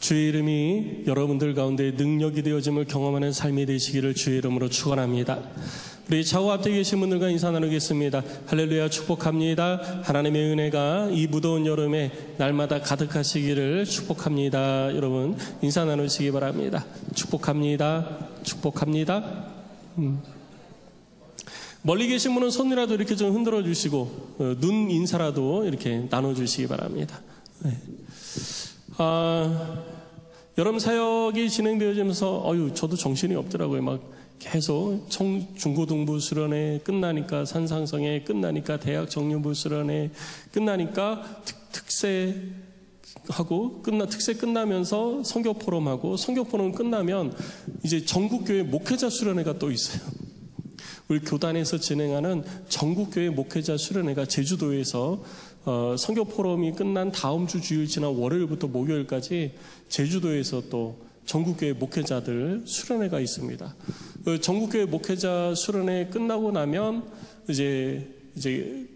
주의 이름이 여러분들 가운데 능력이 되어짐을 경험하는 삶이 되시기를 주의 이름으로 축원합니다. 우리 좌우 앞에 계신 분들과 인사 나누겠습니다. 할렐루야, 축복합니다. 하나님의 은혜가 이 무더운 여름에 날마다 가득하시기를 축복합니다. 여러분 인사 나누시기 바랍니다. 축복합니다. 축복합니다. 멀리 계신 분은 손이라도 이렇게 좀 흔들어 주시고 눈 인사라도 이렇게 나눠주시기 바랍니다. 네. 여름 사역이 진행되어지면서 저도 정신이 없더라고요. 막 계속 중고등부 수련회 끝나니까 산상성회 끝나니까 대학 정년부 수련회 끝나니까 특세 하고 특세 끝나면서 성교 포럼하고 성교 포럼 끝나면 이제 전국교회 목회자 수련회가 또 있어요. 우리 교단에서 진행하는 전국교회 목회자 수련회가 제주도에서 선교 포럼이 끝난 다음 주 주일 지난 월요일부터 목요일까지 제주도에서 또 전국교회 목회자들 수련회가 있습니다. 전국교회 목회자 수련회 끝나고 나면 이제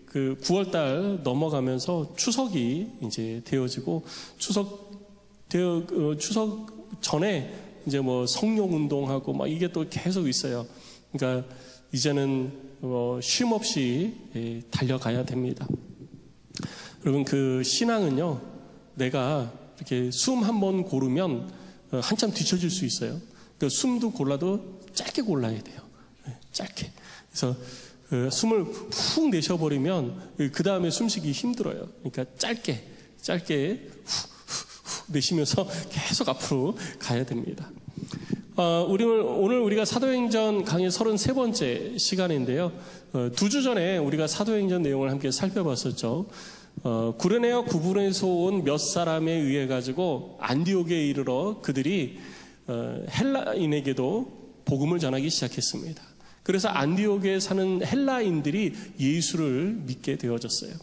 그 9월달 넘어가면서 추석이 이제 되어지고 추석 전에 이제 뭐 성령 운동하고 막 이게 또 계속 있어요. 그러니까 이제는 쉼 없이 달려가야 됩니다. 여러분 그 신앙은요, 내가 이렇게 숨 한 번 고르면 한참 뒤처질 수 있어요. 그러니까 숨도 골라도 짧게 골라야 돼요. 짧게. 그래서 숨을 훅 내쉬어버리면 그 다음에 숨쉬기 힘들어요. 그러니까 짧게 후 내쉬면서 계속 앞으로 가야 됩니다. 오늘 우리가 사도행전 강의 33번째 시간인데요. 2주 전에 우리가 사도행전 내용을 함께 살펴봤었죠. 구레네와 구브로에서 온 몇 사람에 의해 가지고 안디옥에 이르러 그들이 헬라인에게도 복음을 전하기 시작했습니다. 그래서 안디옥에 사는 헬라인들이 예수를 믿게 되어졌어요.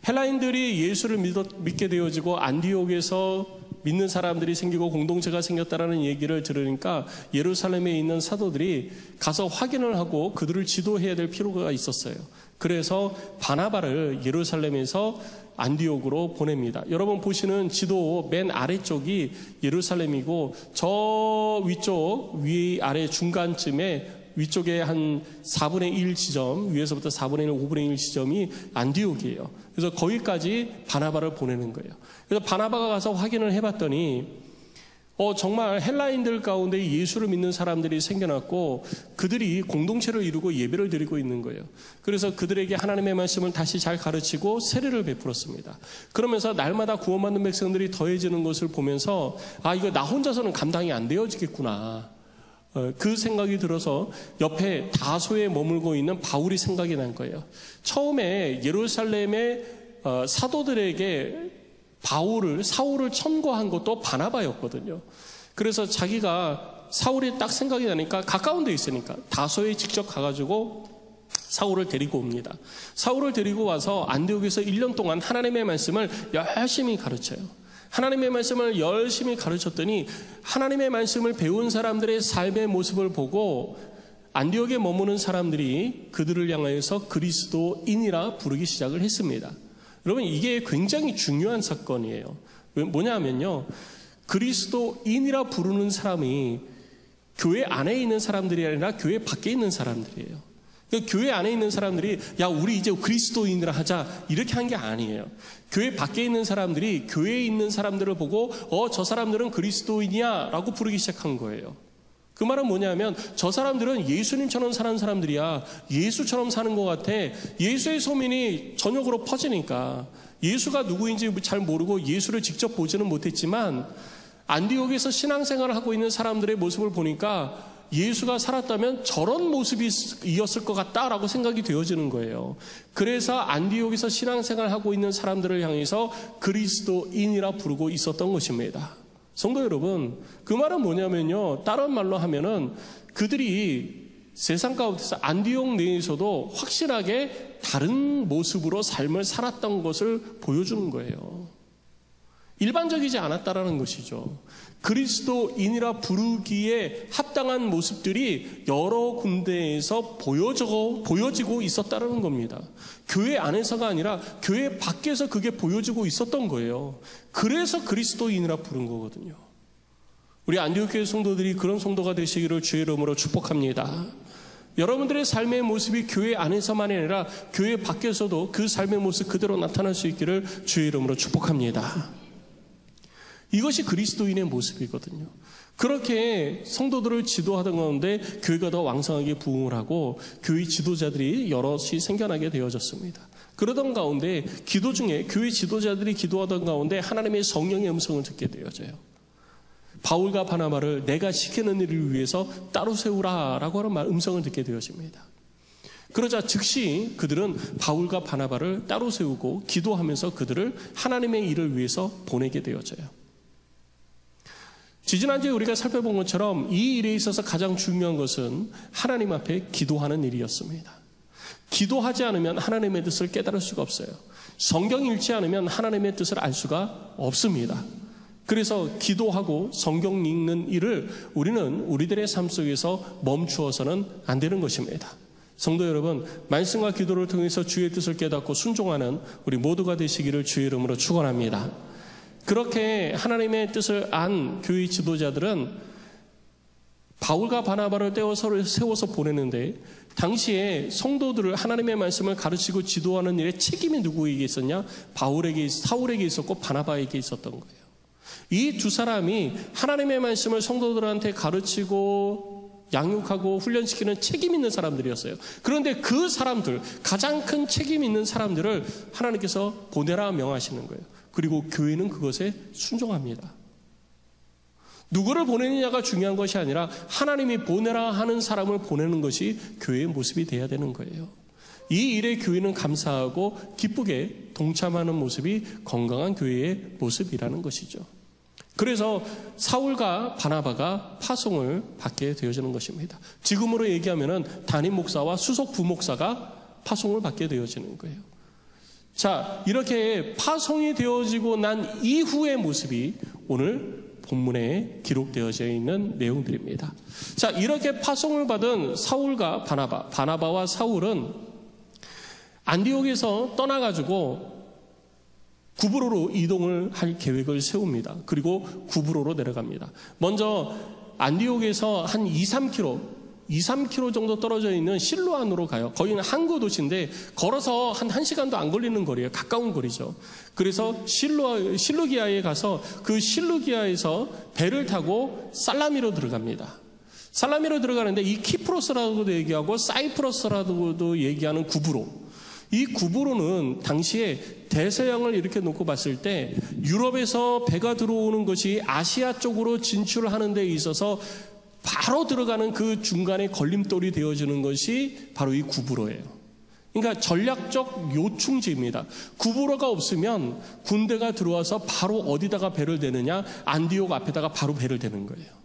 헬라인들이 예수를 믿게 되어지고 안디옥에서 믿는 사람들이 생기고 공동체가 생겼다라는 얘기를 들으니까 예루살렘에 있는 사도들이 가서 확인을 하고 그들을 지도해야 될 필요가 있었어요. 그래서 바나바를 예루살렘에서 안디옥으로 보냅니다. 여러분 보시는 지도 맨 아래쪽이 예루살렘이고 저 위쪽 위아래 중간쯤에 위쪽에 한 4분의 1 지점, 위에서부터 4분의 1, 5분의 1 지점이 안디옥이에요. 그래서 거기까지 바나바를 보내는 거예요. 그래서 바나바가 가서 확인을 해봤더니 정말 헬라인들 가운데 예수를 믿는 사람들이 생겨났고 그들이 공동체를 이루고 예배를 드리고 있는 거예요. 그래서 그들에게 하나님의 말씀을 다시 잘 가르치고 세례를 베풀었습니다. 그러면서 날마다 구원받는 백성들이 더해지는 것을 보면서 이거 나 혼자서는 감당이 안 되어지겠구나. 그 생각이 들어서 옆에 다소에 머물고 있는 바울이 생각이 난 거예요. 처음에 예루살렘의 사도들에게 사울을 천거한 것도 바나바였거든요. 그래서 자기가 사울이 딱 생각이 나니까 가까운 데 있으니까 다소에 직접 가가지고 사울을 데리고 옵니다. 사울을 데리고 와서 안디옥에서 1년 동안 하나님의 말씀을 열심히 가르쳐요. 하나님의 말씀을 열심히 가르쳤더니 하나님의 말씀을 배운 사람들의 삶의 모습을 보고 안디옥에 머무는 사람들이 그들을 향하여서 그리스도인이라 부르기 시작을 했습니다. 여러분 이게 굉장히 중요한 사건이에요. 뭐냐면요, 그리스도인이라 부르는 사람이 교회 안에 있는 사람들이 아니라 교회 밖에 있는 사람들이에요. 그러니까 교회 안에 있는 사람들이 우리 이제 그리스도인이라 하자 이렇게 한 게 아니에요. 교회 밖에 있는 사람들이 교회에 있는 사람들을 보고 저 사람들은 그리스도인이야 라고 부르기 시작한 거예요. 그 말은 뭐냐면 저 사람들은 예수님처럼 사는 사람들이야. 예수처럼 사는 것 같아. 예수의 소문이 전역으로 퍼지니까 예수가 누구인지 잘 모르고 예수를 직접 보지는 못했지만 안디옥에서 신앙생활을 하고 있는 사람들의 모습을 보니까 예수가 살았다면 저런 모습이었을 것 같다라고 생각이 되어지는 거예요. 그래서 안디옥에서 신앙생활을 하고 있는 사람들을 향해서 그리스도인이라 부르고 있었던 것입니다. 성도 여러분, 그 말은 뭐냐면요, 다른 말로 하면은 그들이 세상 가운데서 안디옥 내에서도 확실하게 다른 모습으로 삶을 살았던 것을 보여주는 거예요. 일반적이지 않았다라는 것이죠. 그리스도인이라 부르기에 합당한 모습들이 여러 군데에서 보여지고 있었다는 겁니다. 교회 안에서가 아니라 교회 밖에서 그게 보여지고 있었던 거예요. 그래서 그리스도인이라 부른 거거든요. 우리 안디옥 교회 성도들이 그런 성도가 되시기를 주의 이름으로 축복합니다. 여러분들의 삶의 모습이 교회 안에서만이 아니라 교회 밖에서도 그 삶의 모습 그대로 나타날 수 있기를 주의 이름으로 축복합니다. 이것이 그리스도인의 모습이거든요. 그렇게 성도들을 지도하던 가운데 교회가 더 왕성하게 부흥을 하고 교회 지도자들이 여럿이 생겨나게 되어졌습니다. 그러던 가운데 기도 중에 교회 지도자들이 기도하던 가운데 하나님의 성령의 음성을 듣게 되어져요. 바울과 바나바를 내가 시키는 일을 위해서 따로 세우라라고 하는 음성을 듣게 되어집니다. 그러자 즉시 그들은 바울과 바나바를 따로 세우고 기도하면서 그들을 하나님의 일을 위해서 보내게 되어져요. 지지난주에 우리가 살펴본 것처럼 이 일에 있어서 가장 중요한 것은 하나님 앞에 기도하는 일이었습니다. 기도하지 않으면 하나님의 뜻을 깨달을 수가 없어요. 성경 읽지 않으면 하나님의 뜻을 알 수가 없습니다. 그래서 기도하고 성경 읽는 일을 우리는 우리들의 삶 속에서 멈추어서는 안 되는 것입니다. 성도 여러분, 말씀과 기도를 통해서 주의 뜻을 깨닫고 순종하는 우리 모두가 되시기를 주의 이름으로 축원합니다. 그렇게 하나님의 뜻을 안 교회 지도자들은 바울과 바나바를 세워서 보내는데 당시에 성도들을 하나님의 말씀을 가르치고 지도하는 일에 책임이 누구에게 있었냐? 사울에게 있었고 바나바에게 있었던 거예요. 이 두 사람이 하나님의 말씀을 성도들한테 가르치고 양육하고 훈련시키는 책임 있는 사람들이었어요. 그런데 그 사람들, 가장 큰 책임 있는 사람들을 하나님께서 보내라 명하시는 거예요. 그리고 교회는 그것에 순종합니다. 누구를 보내느냐가 중요한 것이 아니라 하나님이 보내라 하는 사람을 보내는 것이 교회의 모습이 돼야 되는 거예요. 이 일에 교회는 감사하고 기쁘게 동참하는 모습이 건강한 교회의 모습이라는 것이죠. 그래서 사울과 바나바가 파송을 받게 되어지는 것입니다. 지금으로 얘기하면은 담임 목사와 수석 부목사가 파송을 받게 되어지는 거예요. 자, 이렇게 파송이 되어지고 난 이후의 모습이 오늘 본문에 기록되어져 있는 내용들입니다. 자, 이렇게 파송을 받은 사울과 바나바와 사울은 안디옥에서 떠나가지고 구브로로 이동을 할 계획을 세웁니다. 그리고 구브로로 내려갑니다. 먼저 안디옥에서 한 2-3km 정도 떨어져 있는 실로안으로 가요. 거기는 항구 도시인데 걸어서 한 1시간도 안 걸리는 거리예요. 가까운 거리죠. 그래서 실루기아에 가서 그 실루기아에서 배를 타고 살라미로 들어갑니다. 살라미로 들어가는데 이 키프로스라고도 얘기하고 사이프러스라고도 얘기하는 구브로. 이 구브로는 당시에 대서양을 이렇게 놓고 봤을 때 유럽에서 배가 들어오는 것이 아시아 쪽으로 진출하는 데 있어서 바로 들어가는 그 중간에 걸림돌이 되어지는 것이 바로 이 구브로예요. 그러니까 전략적 요충지입니다. 구브로가 없으면 군대가 들어와서 바로 어디다가 배를 대느냐? 안디옥 앞에다가 바로 배를 대는 거예요.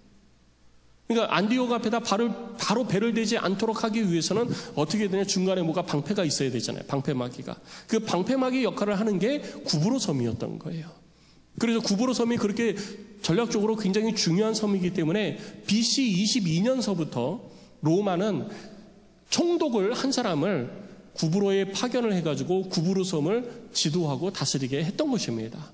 그러니까 안디옥 앞에다 바로 배를 대지 않도록 하기 위해서는 어떻게 되냐? 중간에 뭐가 방패가 있어야 되잖아요. 방패막이가. 그 방패막이 역할을 하는 게 구브로 섬이었던 거예요. 그래서 구브로 섬이 그렇게 전략적으로 굉장히 중요한 섬이기 때문에 BC 22년서부터 로마는 총독을 한 사람을 구브로에 파견을 해가지고 구브로 섬을 지도하고 다스리게 했던 것입니다.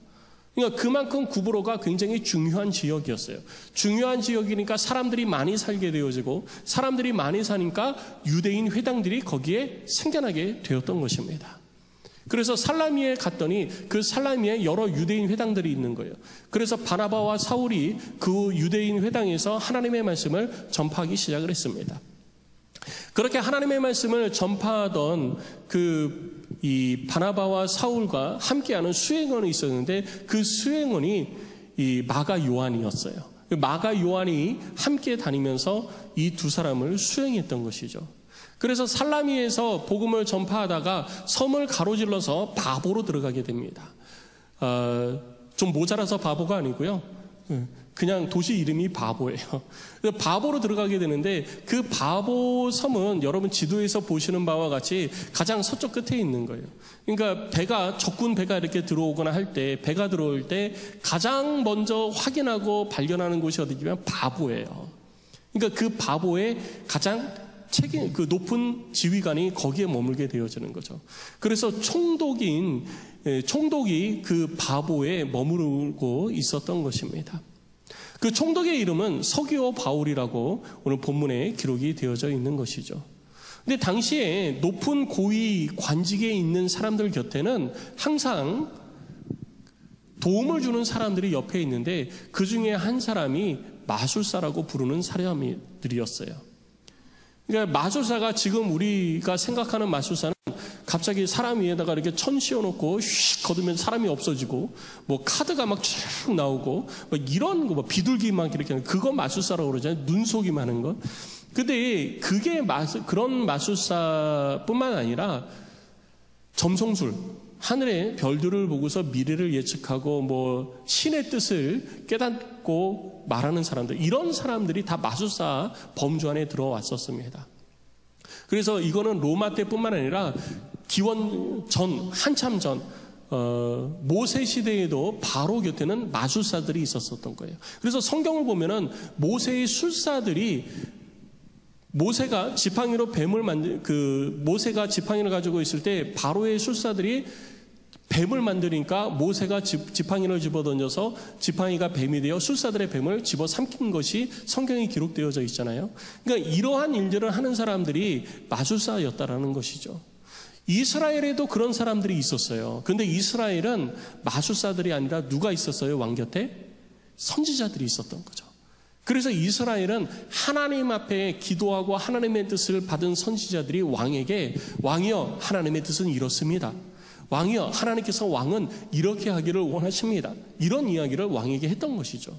그러니까 그만큼 구브로가 굉장히 중요한 지역이었어요. 중요한 지역이니까 사람들이 많이 살게 되어지고 사람들이 많이 사니까 유대인 회당들이 거기에 생겨나게 되었던 것입니다. 그래서 살라미에 갔더니 그 살라미에 여러 유대인 회당들이 있는 거예요. 그래서 바나바와 사울이 그 유대인 회당에서 하나님의 말씀을 전파하기 시작을 했습니다. 그렇게 하나님의 말씀을 전파하던 이 바나바와 사울과 함께하는 수행원이 있었는데 그 수행원이 이 마가 요한이었어요. 마가 요한이 함께 다니면서 이 두 사람을 수행했던 것이죠. 그래서 살라미에서 복음을 전파하다가 섬을 가로질러서 바보로 들어가게 됩니다. 좀 모자라서 바보가 아니고요. 그냥 도시 이름이 바보예요. 바보로 들어가게 되는데 그 바보 섬은 여러분 지도에서 보시는 바와 같이 가장 서쪽 끝에 있는 거예요. 그러니까 적군 배가 이렇게 들어오거나 할 때, 배가 들어올 때 가장 먼저 확인하고 발견하는 곳이 어디냐면 바보예요. 그러니까 그 바보의 가장 그 높은 지휘관이 거기에 머물게 되어지는 거죠. 그래서 총독이 그 바보에 머무르고 있었던 것입니다. 그 총독의 이름은 서기오 바울이라고 오늘 본문에 기록이 되어져 있는 것이죠. 근데 당시에 높은 고위 관직에 있는 사람들 곁에는 항상 도움을 주는 사람들이 옆에 있는데 그 중에 한 사람이 마술사라고 부르는 사람들이었어요. 그러니까 마술사가 지금 우리가 생각하는 마술사는 갑자기 사람 위에다가 이렇게 천 씌워놓고 휙 거두면 사람이 없어지고 뭐 카드가 막 쭉 나오고 뭐 이런 거 뭐 비둘기 막 이렇게 하는 그거 마술사라고 그러잖아요. 눈속임 하는 거. 근데 그게 그런 마술사뿐만 아니라 점성술, 하늘의 별들을 보고서 미래를 예측하고 뭐 신의 뜻을 깨닫고 말하는 사람들, 이런 사람들이 다 마술사 범주 안에 들어왔었습니다. 그래서 이거는 로마 때뿐만 아니라 기원 전, 한참 전 모세 시대에도 바로 곁에는 마술사들이 있었던 거예요. 그래서 성경을 보면은 모세의 술사들이 모세가 지팡이로 뱀을 모세가 지팡이를 가지고 있을 때 바로의 술사들이 뱀을 만드니까 모세가 지팡이를 집어던져서 지팡이가 뱀이 되어 술사들의 뱀을 집어 삼킨 것이 성경에 기록되어져 있잖아요. 그러니까 이러한 일들을 하는 사람들이 마술사였다라는 것이죠. 이스라엘에도 그런 사람들이 있었어요. 그런데 이스라엘은 마술사들이 아니라 누가 있었어요? 왕 곁에? 선지자들이 있었던 거죠. 그래서 이스라엘은 하나님 앞에 기도하고 하나님의 뜻을 받은 선지자들이 왕에게 왕이여 하나님의 뜻은 이렇습니다. 왕이여 하나님께서 왕은 이렇게 하기를 원하십니다. 이런 이야기를 왕에게 했던 것이죠.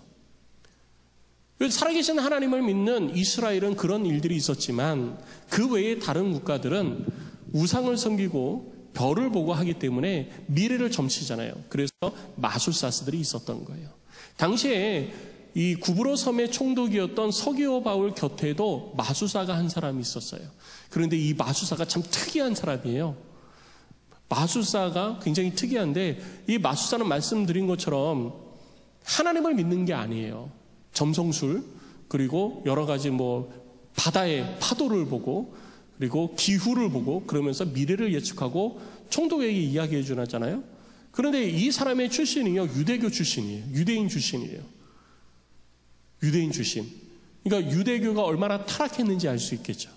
살아계신 하나님을 믿는 이스라엘은 그런 일들이 있었지만 그 외에 다른 국가들은 우상을 섬기고 별을 보고 하기 때문에 미래를 점치잖아요. 그래서 마술사들이 있었던 거예요. 당시에 이 구브로 섬의 총독이었던 서기오 바울 곁에도 마술사가 한 사람이 있었어요. 그런데 이 마술사가 참 특이한 사람이에요. 마술사가 굉장히 특이한데 이 마술사는 말씀드린 것처럼 하나님을 믿는 게 아니에요. 점성술 그리고 여러 가지 뭐 바다의 파도를 보고 그리고 기후를 보고 그러면서 미래를 예측하고 총독에게 이야기해 주잖아요. 그런데 이 사람의 출신이요 유대교 출신이에요. 유대인 출신이에요. 유대인 출신. 그러니까 유대교가 얼마나 타락했는지 알 수 있겠죠.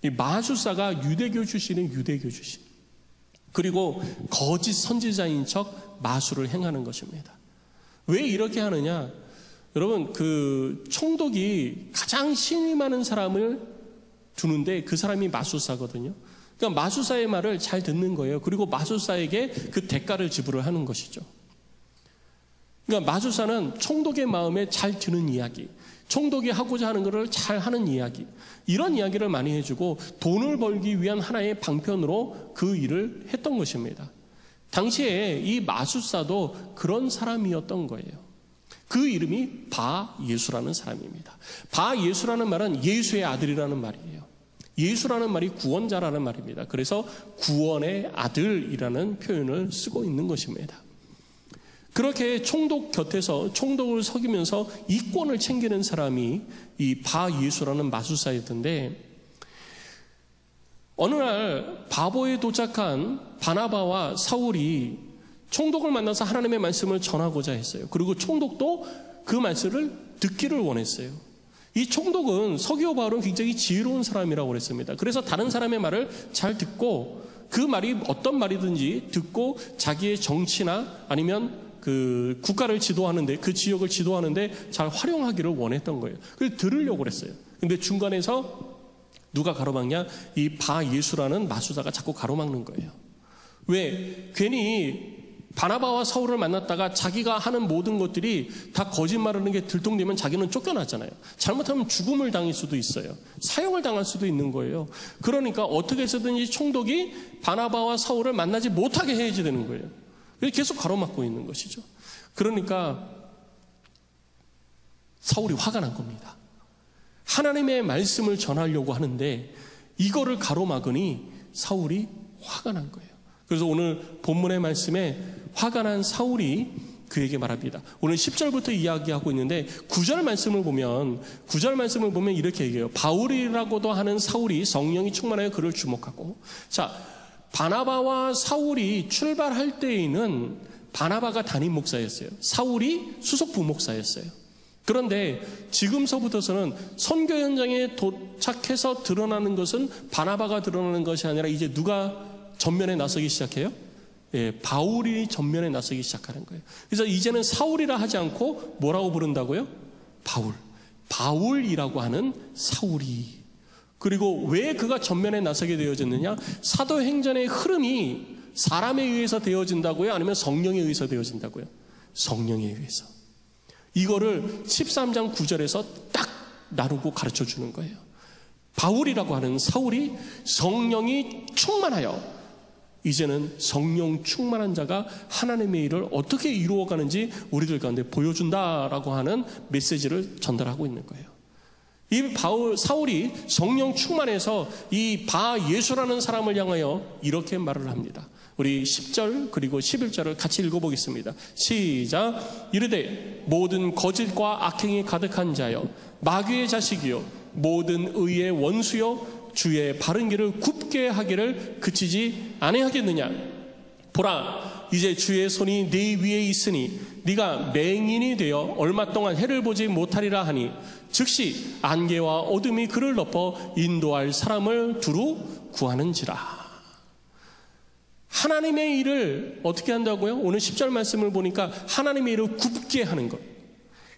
이 마술사가 유대교 출신은 유대교 출신. 그리고 거짓 선지자인 척 마술을 행하는 것입니다. 왜 이렇게 하느냐? 여러분, 그 총독이 가장 신이 많은 사람을 두는데 그 사람이 마술사거든요. 그러니까 마술사의 말을 잘 듣는 거예요. 그리고 마술사에게 그 대가를 지불을 하는 것이죠. 그러니까 마술사는 총독의 마음에 잘 드는 이야기, 총독이 하고자 하는 것을 잘 하는 이야기, 이런 이야기를 많이 해주고 돈을 벌기 위한 하나의 방편으로 그 일을 했던 것입니다. 당시에 이 마술사도 그런 사람이었던 거예요. 그 이름이 바예수라는 사람입니다. 바예수라는 말은 예수의 아들이라는 말이에요. 예수라는 말이 구원자라는 말입니다. 그래서 구원의 아들이라는 표현을 쓰고 있는 것입니다. 그렇게 총독 곁에서 총독을 섬기면서 이권을 챙기는 사람이 이 바예수라는 마술사였던데 어느 날 바보에 도착한 바나바와 사울이 총독을 만나서 하나님의 말씀을 전하고자 했어요. 그리고 총독도 그 말씀을 듣기를 원했어요. 이 총독은 서기오 바울은 굉장히 지혜로운 사람이라고 그랬습니다. 그래서 다른 사람의 말을 잘 듣고 그 말이 어떤 말이든지 듣고 자기의 정치나 아니면 그 국가를 지도하는데 그 지역을 지도하는데 잘 활용하기를 원했던 거예요. 그래서 들으려고 그랬어요. 근데 중간에서 누가 가로막냐? 이 바예수라는 마술사가 자꾸 가로막는 거예요. 왜? 괜히 바나바와 사울을 만났다가 자기가 하는 모든 것들이 다 거짓말하는 게 들통되면 자기는 쫓겨나잖아요. 잘못하면 죽음을 당할 수도 있어요. 사형을 당할 수도 있는 거예요. 그러니까 어떻게 해서든지 총독이 바나바와 사울을 만나지 못하게 해야지 되는 거예요. 그래서 계속 가로막고 있는 것이죠. 그러니까 사울이 화가 난 겁니다. 하나님의 말씀을 전하려고 하는데 이거를 가로막으니 사울이 화가 난 거예요. 그래서 오늘 본문의 말씀에 화가 난 사울이 그에게 말합니다. 오늘 10절부터 이야기하고 있는데 9절 말씀을 보면 이렇게 얘기해요. 바울이라고도 하는 사울이 성령이 충만하여 그를 주목하고, 자, 바나바와 사울이 출발할 때에는 바나바가 담임 목사였어요. 사울이 수석 부목사였어요. 그런데 지금서부터서는 선교 현장에 도착해서 드러나는 것은 바나바가 드러나는 것이 아니라 이제 누가 전면에 나서기 시작해요? 예, 바울이 전면에 나서기 시작하는 거예요. 그래서 이제는 사울이라 하지 않고 뭐라고 부른다고요? 바울이라고 하는 사울이. 그리고 왜 그가 전면에 나서게 되어졌느냐? 사도행전의 흐름이 사람에 의해서 되어진다고요? 아니면 성령에 의해서 되어진다고요? 성령에 의해서. 이거를 13장 9절에서 딱 나누고 가르쳐 주는 거예요. 바울이라고 하는 사울이 성령이 충만하여 이제는 성령 충만한 자가 하나님의 일을 어떻게 이루어가는지 우리들 가운데 보여준다라고 하는 메시지를 전달하고 있는 거예요. 이 사울이 성령 충만해서 이 예수라는 사람을 향하여 이렇게 말을 합니다. 우리 10절 그리고 11절을 같이 읽어보겠습니다. 시작. 이르되 모든 거짓과 악행이 가득한 자여 마귀의 자식이요 모든 의의 원수요 주의 바른 길을 굽게 하기를 그치지 아니하겠느냐. 보라 이제 주의 손이 네 위에 있으니 네가 맹인이 되어 얼마 동안 해를 보지 못하리라 하니 즉시 안개와 어둠이 그를 덮어 인도할 사람을 두루 구하는지라. 하나님의 일을 어떻게 한다고요? 오늘 10절 말씀을 보니까 하나님의 일을 굽게 하는 것,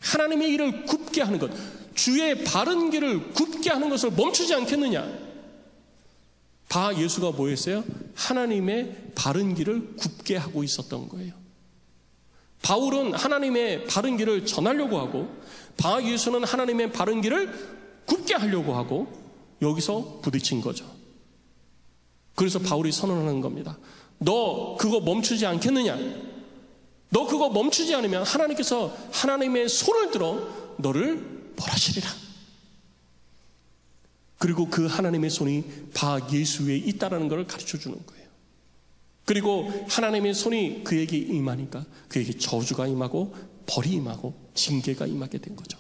하나님의 일을 굽게 하는 것, 주의 바른 길을 굽게 하는 것을 멈추지 않겠느냐. 예수가 뭐였어요? 하나님의 바른 길을 굽게 하고 있었던 거예요. 바울은 하나님의 바른 길을 전하려고 하고 예수는 하나님의 바른 길을 굽게 하려고 하고 여기서 부딪힌 거죠. 그래서 바울이 선언하는 겁니다. 너 그거 멈추지 않겠느냐? 너 그거 멈추지 않으면 하나님께서 하나님의 손을 들어 너를 벌하시리라. 그리고 그 하나님의 손이 예수 위에 있다라는 것을 가르쳐 주는 거예요. 그리고 하나님의 손이 그에게 임하니까 그에게 저주가 임하고 벌이 임하고 징계가 임하게 된 거죠.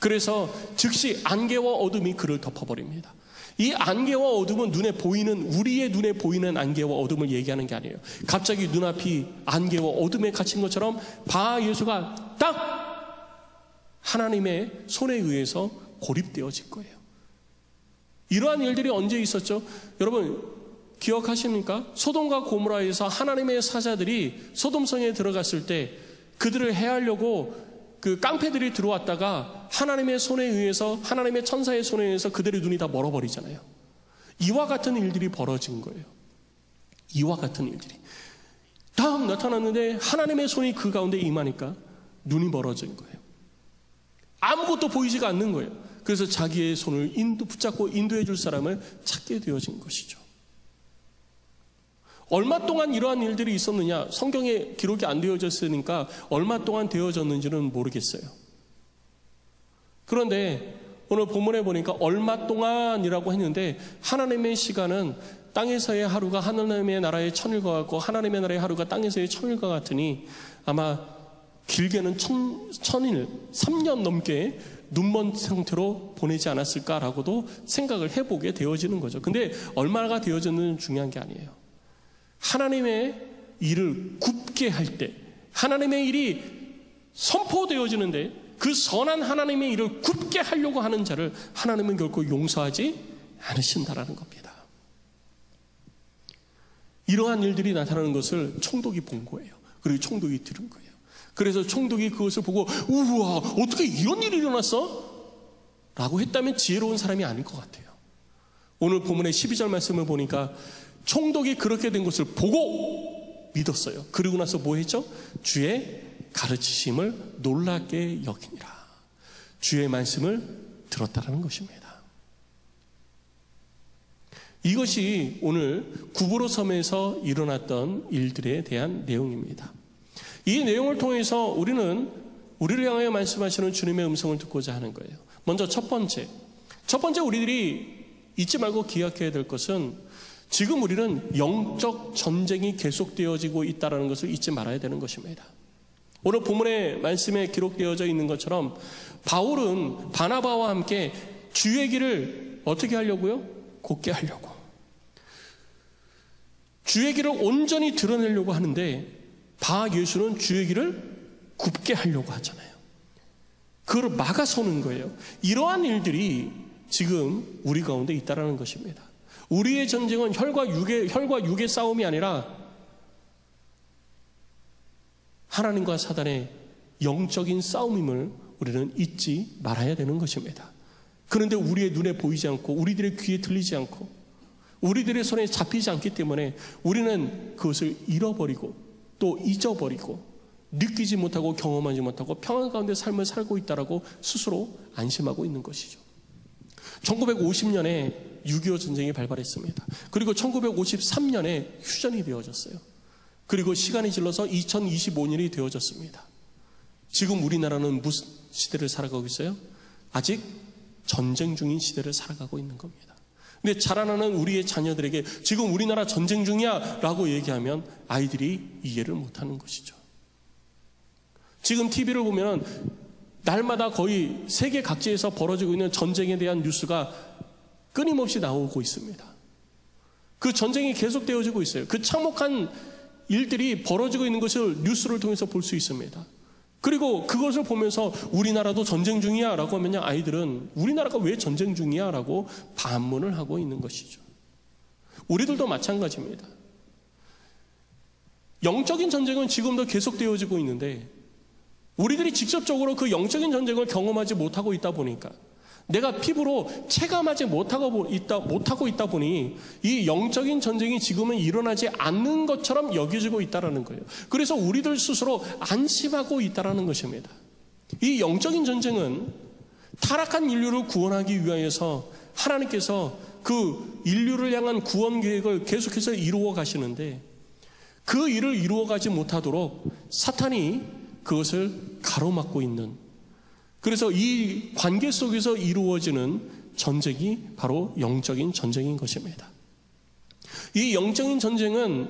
그래서 즉시 안개와 어둠이 그를 덮어버립니다. 이 안개와 어둠은 우리의 눈에 보이는 안개와 어둠을 얘기하는 게 아니에요. 갑자기 눈앞이 안개와 어둠에 갇힌 것처럼 예수가 딱 하나님의 손에 의해서 고립되어질 거예요. 이러한 일들이 언제 있었죠? 여러분 기억하십니까? 소돔과 고모라에서 하나님의 사자들이 소돔성에 들어갔을 때 그들을 해하려고 그 깡패들이 들어왔다가 하나님의 손에 의해서, 하나님의 천사의 손에 의해서 그들의 눈이 다 멀어버리잖아요. 이와 같은 일들이 벌어진 거예요. 이와 같은 일들이 딱 나타났는데 하나님의 손이 그 가운데 임하니까 눈이 멀어진 거예요. 아무것도 보이지가 않는 거예요. 그래서 자기의 손을 붙잡고 인도해 줄 사람을 찾게 되어진 것이죠. 얼마 동안 이러한 일들이 있었느냐? 성경에 기록이 안 되어졌으니까 얼마 동안 되어졌는지는 모르겠어요. 그런데 오늘 본문에 보니까 얼마 동안이라고 했는데 하나님의 시간은 땅에서의 하루가 하나님의 나라의 천일과 같고 하나님의 나라의 하루가 땅에서의 천일과 같으니 아마 길게는 천일, 3년 넘게 눈먼 상태로 보내지 않았을까라고도 생각을 해보게 되어지는 거죠. 근데 얼마나 되어졌는지는 중요한 게 아니에요. 하나님의 일을 굽게 할 때, 하나님의 일이 선포되어지는데 그 선한 하나님의 일을 굽게 하려고 하는 자를 하나님은 결코 용서하지 않으신다라는 겁니다. 이러한 일들이 나타나는 것을 총독이 본 거예요. 그리고 총독이 들은 거예요. 그래서 총독이 그것을 보고 우와 어떻게 이런 일이 일어났어? 라고 했다면 지혜로운 사람이 아닐 것 같아요. 오늘 본문의 12절 말씀을 보니까 총독이 그렇게 된 것을 보고 믿었어요. 그리고 나서 뭐 했죠? 주의 가르치심을 놀랍게 여기니라. 주의 말씀을 들었다라는 것입니다. 이것이 오늘 구브로 섬에서 일어났던 일들에 대한 내용입니다. 이 내용을 통해서 우리를 향하여 말씀하시는 주님의 음성을 듣고자 하는 거예요. 먼저 첫 번째 우리들이 잊지 말고 기억해야 될 것은 지금 우리는 영적 전쟁이 계속되어지고 있다는 것을 잊지 말아야 되는 것입니다. 오늘 본문의 말씀에 기록되어져 있는 것처럼 바울은 바나바와 함께 주의 길을 어떻게 하려고요? 곧게 하려고. 주의 길을 온전히 드러내려고 하는데 예수는 주의 길을 굽게 하려고 하잖아요. 그걸 막아서는 거예요. 이러한 일들이 지금 우리 가운데 있다라는 것입니다. 우리의 전쟁은 혈과 육의 싸움이 아니라 하나님과 사단의 영적인 싸움임을 우리는 잊지 말아야 되는 것입니다. 그런데 우리의 눈에 보이지 않고 우리들의 귀에 들리지 않고 우리들의 손에 잡히지 않기 때문에 우리는 그것을 잃어버리고 또 잊어버리고 느끼지 못하고 경험하지 못하고 평안 가운데 삶을 살고 있다라고 스스로 안심하고 있는 것이죠. 1950년에 6.25 전쟁이 발발했습니다. 그리고 1953년에 휴전이 되어졌어요. 그리고 시간이 질러서 2025년이 되어졌습니다. 지금 우리나라는 무슨 시대를 살아가고 있어요? 아직 전쟁 중인 시대를 살아가고 있는 겁니다. 근데 자라나는 우리의 자녀들에게 지금 우리나라 전쟁 중이야 라고 얘기하면 아이들이 이해를 못하는 것이죠. 지금 TV를 보면 날마다 거의 세계 각지에서 벌어지고 있는 전쟁에 대한 뉴스가 끊임없이 나오고 있습니다. 그 전쟁이 계속되어지고 있어요. 그 참혹한 일들이 벌어지고 있는 것을 뉴스를 통해서 볼 수 있습니다. 그리고 그것을 보면서 우리나라도 전쟁 중이야 라고 하면 아이들은 우리나라가 왜 전쟁 중이야 라고 반문을 하고 있는 것이죠. 우리들도 마찬가지입니다. 영적인 전쟁은 지금도 계속되어지고 있는데 우리들이 직접적으로 그 영적인 전쟁을 경험하지 못하고 있다 보니까 내가 피부로 체감하지 못하고 있다 보니 이 영적인 전쟁이 지금은 일어나지 않는 것처럼 여겨지고 있다는 거예요. 그래서 우리들 스스로 안심하고 있다는 것입니다. 이 영적인 전쟁은 타락한 인류를 구원하기 위하여서 하나님께서 그 인류를 향한 구원 계획을 계속해서 이루어 가시는데 그 일을 이루어 가지 못하도록 사탄이 그것을 가로막고 있는, 그래서 이 관계 속에서 이루어지는 전쟁이 바로 영적인 전쟁인 것입니다. 이 영적인 전쟁은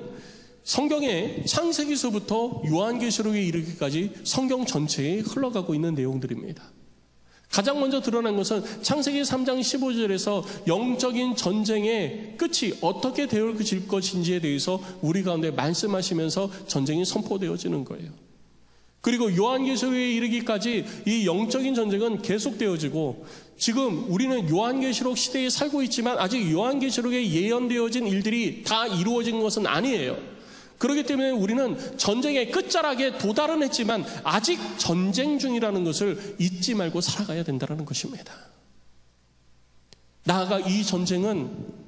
성경의 창세기서부터 요한계시록에 이르기까지 성경 전체에 흘러가고 있는 내용들입니다. 가장 먼저 드러난 것은 창세기 3장 15절에서 영적인 전쟁의 끝이 어떻게 되어질 것인지에 대해서 우리 가운데 말씀하시면서 전쟁이 선포되어지는 거예요. 그리고 요한계시록에 이르기까지 이 영적인 전쟁은 계속되어지고 지금 우리는 요한계시록 시대에 살고 있지만 아직 요한계시록에 예언되어진 일들이 다 이루어진 것은 아니에요. 그렇기 때문에 우리는 전쟁의 끝자락에 도달은 했지만 아직 전쟁 중이라는 것을 잊지 말고 살아가야 된다는 것입니다. 나아가 이 전쟁은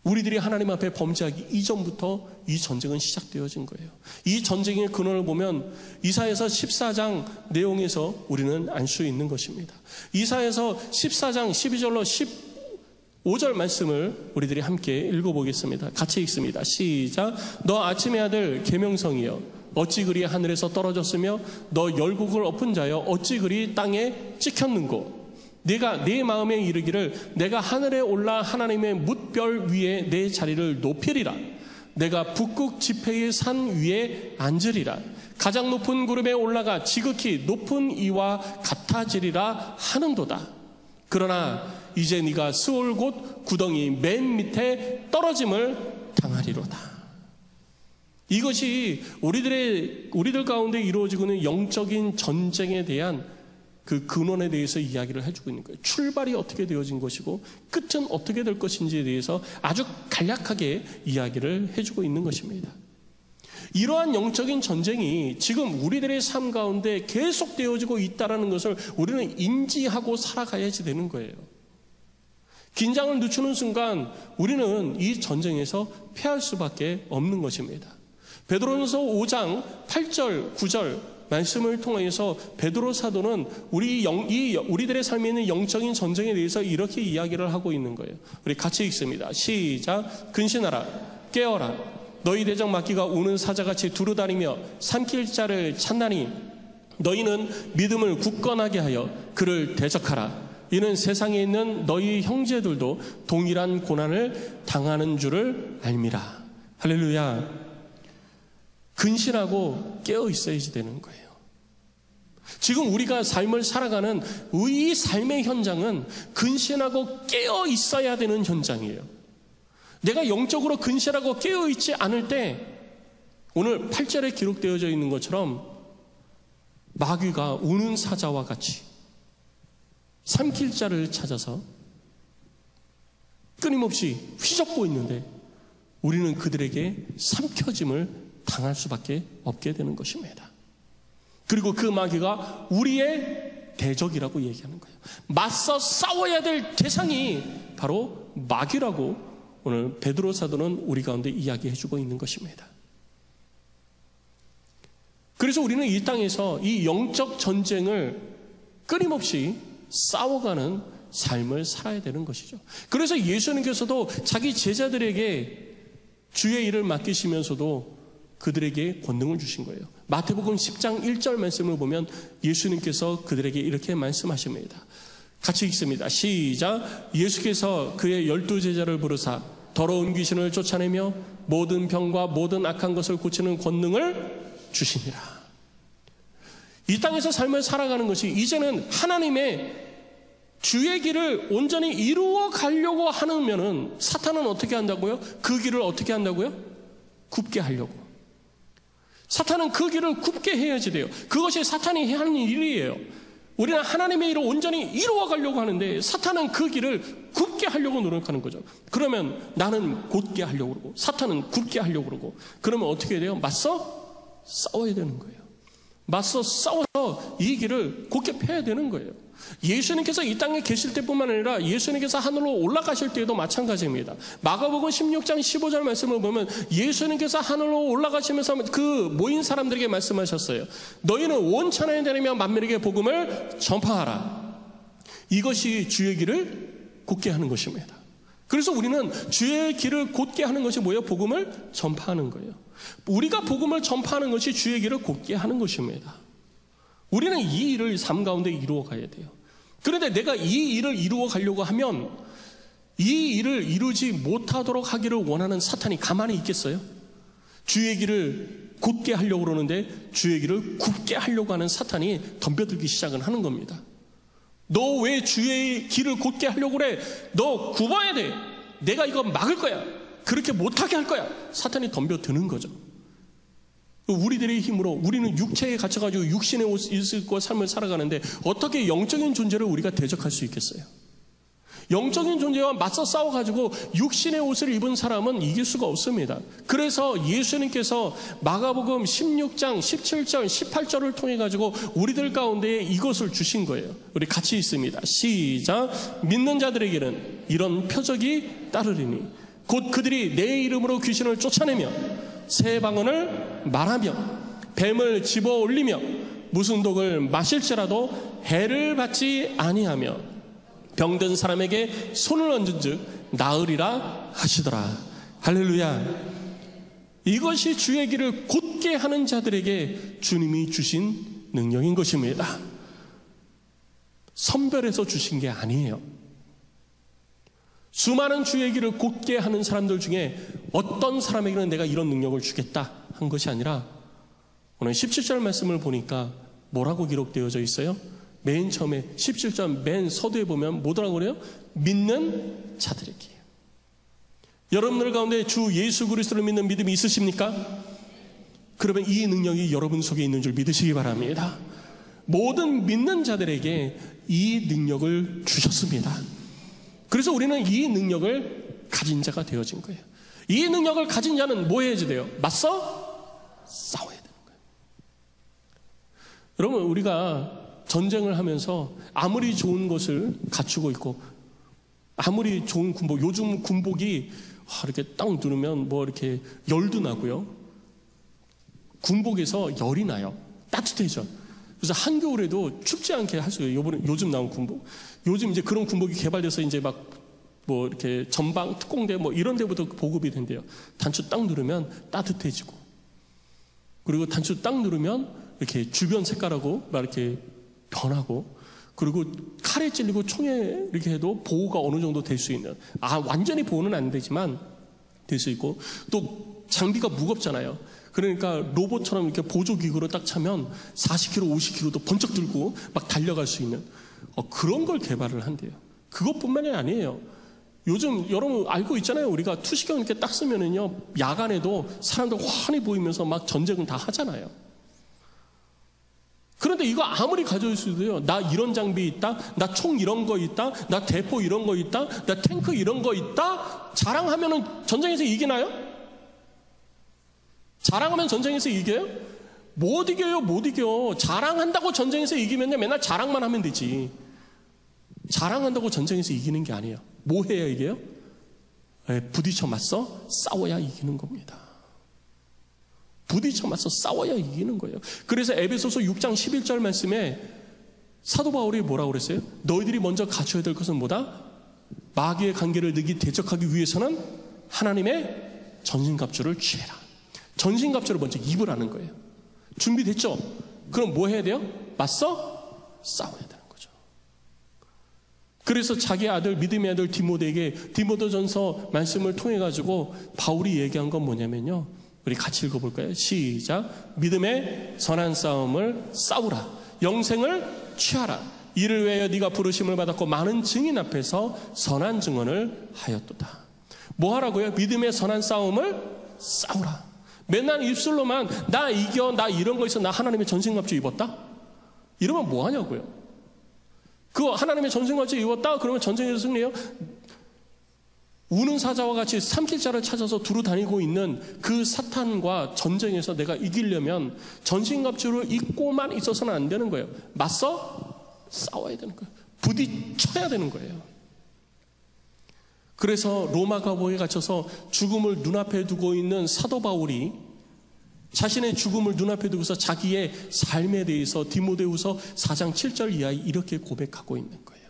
우리들이 하나님 앞에 범죄하기 이전부터 이 전쟁은 시작되어진 거예요. 이 전쟁의 근원을 보면 이사야서 14장 내용에서 우리는 알 수 있는 것입니다. 이사야서 14장 12절로 15절 말씀을 우리들이 함께 읽어보겠습니다. 같이 읽습니다. 시작. 너 아침의 아들 계명성이여 어찌 그리 하늘에서 떨어졌으며 너 열국을 엎은 자여 어찌 그리 땅에 찍혔는고. 내가 내 마음에 이르기를 내가 하늘에 올라 하나님의 뭇별 위에 내 자리를 높이리라. 내가 북극 지폐의 산 위에 앉으리라. 가장 높은 구름에 올라가 지극히 높은 이와 같아지리라 하는도다. 그러나 이제 네가 스올 곧 구덩이 맨 밑에 떨어짐을 당하리로다. 이것이 우리들 가운데 이루어지고 있는 영적인 전쟁에 대한 그 근원에 대해서 이야기를 해주고 있는 거예요. 출발이 어떻게 되어진 것이고 끝은 어떻게 될 것인지에 대해서 아주 간략하게 이야기를 해주고 있는 것입니다. 이러한 영적인 전쟁이 지금 우리들의 삶 가운데 계속되어지고 있다는 것을 우리는 인지하고 살아가야지 되는 거예요. 긴장을 늦추는 순간 우리는 이 전쟁에서 패할 수밖에 없는 것입니다. 베드로전서 5장 8절 9절 말씀을 통해서 베드로 사도는 우리들의 삶에 있는 영적인 전쟁에 대해서 이렇게 이야기를 하고 있는 거예요. 우리 같이 읽습니다. 시작. 근신하라 깨어라 너희 대적 마귀가 우는 사자같이 두루다니며 삼킬 자를 찾나니 너희는 믿음을 굳건하게 하여 그를 대적하라. 이는 세상에 있는 너희 형제들도 동일한 고난을 당하는 줄을 알미라. 할렐루야. 근신하고 깨어 있어야지 되는 거예요. 지금 우리가 삶을 살아가는 이 삶의 현장은 근신하고 깨어 있어야 되는 현장이에요. 내가 영적으로 근신하고 깨어 있지 않을 때 오늘 8절에 기록되어져 있는 것처럼 마귀가 우는 사자와 같이 삼킬 자를 찾아서 끊임없이 휘젓고 있는데 우리는 그들에게 삼켜짐을 당할 수밖에 없게 되는 것입니다. 그리고 그 마귀가 우리의 대적이라고 얘기하는 거예요. 맞서 싸워야 될 대상이 바로 마귀라고 오늘 베드로 사도는 우리 가운데 이야기해주고 있는 것입니다. 그래서 우리는 이 땅에서 이 영적 전쟁을 끊임없이 싸워가는 삶을 살아야 되는 것이죠. 그래서 예수님께서도 자기 제자들에게 주의 일을 맡기시면서도 그들에게 권능을 주신 거예요. 마태복음 10장 1절 말씀을 보면 예수님께서 그들에게 이렇게 말씀하십니다. 같이 읽습니다. 시작. 예수께서 그의 12제자를 부르사 더러운 귀신을 쫓아내며 모든 병과 모든 악한 것을 고치는 권능을 주시니라. 이 땅에서 삶을 살아가는 것이 이제는 하나님의 주의 길을 온전히 이루어 가려고 하면은 사탄은 어떻게 한다고요? 그 길을 어떻게 한다고요? 굽게 하려고. 사탄은 그 길을 굽게 해야지 돼요. 그것이 사탄이 하는 일이에요. 우리는 하나님의 일을 온전히 이루어 가려고 하는데 사탄은 그 길을 굽게 하려고 노력하는 거죠. 그러면 나는 곧게 하려고 그러고 사탄은 굽게 하려고 그러고 그러면 어떻게 돼요? 맞서 싸워야 되는 거예요. 맞서 싸워서 이 길을 곧게 펴야 되는 거예요. 예수님께서 이 땅에 계실 때뿐만 아니라 예수님께서 하늘로 올라가실 때에도 마찬가지입니다. 마가복음 16장 15절 말씀을 보면 예수님께서 하늘로 올라가시면서 그 모인 사람들에게 말씀하셨어요. 너희는 온 천하에 다니며 만민에게 복음을 전파하라. 이것이 주의 길을 곧게 하는 것입니다. 그래서 우리는 주의 길을 곧게 하는 것이 뭐예요? 복음을 전파하는 거예요. 우리가 복음을 전파하는 것이 주의 길을 곧게 하는 것입니다. 우리는 이 일을 삶 가운데 이루어 가야 돼요. 그런데 내가 이 일을 이루어 가려고 하면 이 일을 이루지 못하도록 하기를 원하는 사탄이 가만히 있겠어요? 주의 길을 곧게 하려고 그러는데 주의 길을 굽게 하려고 하는 사탄이 덤벼들기 시작을 하는 겁니다. 너 왜 주의 길을 곧게 하려고 그래? 너 굽어야 돼. 내가 이거 막을 거야. 그렇게 못하게 할 거야. 사탄이 덤벼드는 거죠. 우리들의 힘으로 우리는 육체에 갇혀가지고 육신의 옷을 입고 삶을 살아가는데 어떻게 영적인 존재를 우리가 대적할 수 있겠어요? 영적인 존재와 맞서 싸워가지고 육신의 옷을 입은 사람은 이길 수가 없습니다. 그래서 예수님께서 마가복음 16장 17절 18절을 통해 가지고 우리들 가운데 이것을 주신 거예요. 우리 같이 읽습니다. 시작. 믿는 자들에게는 이런 표적이 따르리니 곧 그들이 내 이름으로 귀신을 쫓아내며 새 방언을 말하며 뱀을 집어 올리며 무슨 독을 마실지라도 해를 받지 아니하며 병든 사람에게 손을 얹은 즉 나으리라 하시더라. 할렐루야. 이것이 주의 길을 곧게 하는 자들에게 주님이 주신 능력인 것입니다. 선별해서 주신 게 아니에요. 수많은 주의 길을 곧게 하는 사람들 중에 어떤 사람에게는 내가 이런 능력을 주겠다 한 것이 아니라 오늘 17절 말씀을 보니까 뭐라고 기록되어져 있어요? 맨 처음에 17절 맨 서두에 보면 뭐라고 그래요? 믿는 자들에게. 여러분들 가운데 주 예수 그리스도를 믿는 믿음이 있으십니까? 그러면 이 능력이 여러분 속에 있는 줄 믿으시기 바랍니다. 모든 믿는 자들에게 이 능력을 주셨습니다. 그래서 우리는 이 능력을 가진 자가 되어진 거예요. 이 능력을 가진 자는 뭐 해야지 돼요? 맞서 싸워야 되는 거예요. 여러분, 우리가 전쟁을 하면서 아무리 좋은 것을 갖추고 있고 아무리 좋은 군복, 요즘 군복이 이렇게 딱 누르면 뭐 이렇게 열도 나고요. 군복에서 열이 나요. 따뜻해져. 그래서 한겨울에도 춥지 않게 할 수 있어요. 요즘 나온 군복. 요즘 이제 그런 군복이 개발돼서 이제 막 뭐 이렇게 전방 특공대 뭐 이런 데부터 보급이 된대요. 단추 딱 누르면 따뜻해지고. 그리고 단추 딱 누르면 이렇게 주변 색깔하고 막 이렇게 변하고. 그리고 칼에 찔리고 총에 이렇게 해도 보호가 어느 정도 될 수 있는. 완전히 보호는 안 되지만 될 수 있고. 또 장비가 무겁잖아요. 그러니까 로봇처럼 이렇게 보조기구로 딱 차면 40kg, 50kg도 번쩍 들고 막 달려갈 수 있는 그런 걸 개발을 한대요. 그것뿐만이 아니에요. 요즘 여러분 알고 있잖아요. 우리가 투시경 이렇게 딱 쓰면은요, 야간에도 사람들 환히 보이면서 막 전쟁을 다 하잖아요. 그런데 이거 아무리 가져올 수도 돼요. 나 이런 장비 있다, 나 총 이런 거 있다, 나 대포 이런 거 있다, 나 탱크 이런 거 있다. 자랑하면은 전쟁에서 이기나요? 자랑하면 전쟁에서 이겨요? 못 이겨요, 못 이겨. 자랑한다고 전쟁에서 이기면요, 맨날 자랑만 하면 되지. 자랑한다고 전쟁에서 이기는 게 아니에요. 뭐 해야 이겨요? 부딪혀 맞서 싸워야 이기는 겁니다. 부딪혀 맞서 싸워야 이기는 거예요. 그래서 에베소서 6장 11절 말씀에 사도 바울이 뭐라고 그랬어요? 너희들이 먼저 갖춰야 될 것은 뭐다? 마귀의 관계를 능히 대적하기 위해서는 하나님의 전신갑주를 취해라. 전신갑주를 먼저 입으라는 거예요. 준비됐죠? 그럼 뭐 해야 돼요? 맞서 싸워야 되는 거죠. 그래서 자기 아들, 믿음의 아들 디모데에게 디모데전서 말씀을 통해 가지고 바울이 얘기한 건 뭐냐면요, 우리 같이 읽어볼까요? 시작. 믿음의 선한 싸움을 싸우라. 영생을 취하라. 이를 위하여 네가 부르심을 받았고 많은 증인 앞에서 선한 증언을 하였도다. 뭐 하라고요? 믿음의 선한 싸움을 싸우라. 맨날 입술로만 나 이겨, 나 이런 거 있어, 나 하나님의 전신갑주 입었다? 이러면 뭐 하냐고요? 그거 하나님의 전신갑주 입었다? 그러면 전쟁에서 승리해요? 우는 사자와 같이 삼킬자를 찾아서 두루 다니고 있는 그 사탄과 전쟁에서 내가 이기려면 전신갑주를 입고만 있어서는 안 되는 거예요. 맞서 싸워야 되는 거예요. 부딪혀야 되는 거예요. 그래서 로마 감옥에 갇혀서 죽음을 눈앞에 두고 있는 사도 바울이 자신의 죽음을 눈앞에 두고서 자기의 삶에 대해서 디모데후서 4장 7절 이하에 이렇게 고백하고 있는 거예요.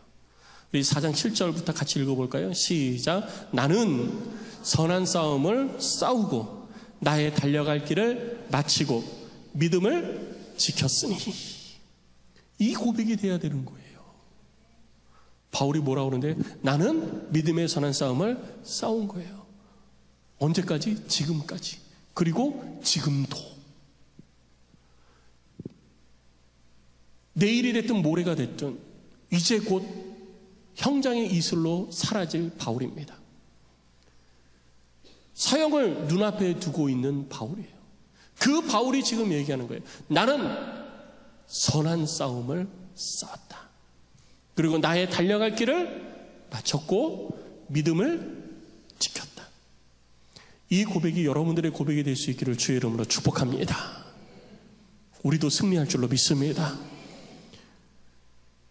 우리 4장 7절부터 같이 읽어볼까요? 시작. 나는 선한 싸움을 싸우고 나의 달려갈 길을 마치고 믿음을 지켰으니. 이 고백이 돼야 되는 거예요. 바울이 뭐라고 그러는데 나는 믿음의 선한 싸움을 싸운 거예요. 언제까지? 지금까지. 그리고 지금도. 내일이 됐든 모레가 됐든 이제 곧 형장의 이슬로 사라질 바울입니다. 사형을 눈앞에 두고 있는 바울이에요. 그 바울이 지금 얘기하는 거예요. 나는 선한 싸움을 싸웠다. 그리고 나의 달려갈 길을 마쳤고 믿음을 지켰다. 이 고백이 여러분들의 고백이 될 수 있기를 주의 이름으로 축복합니다. 우리도 승리할 줄로 믿습니다.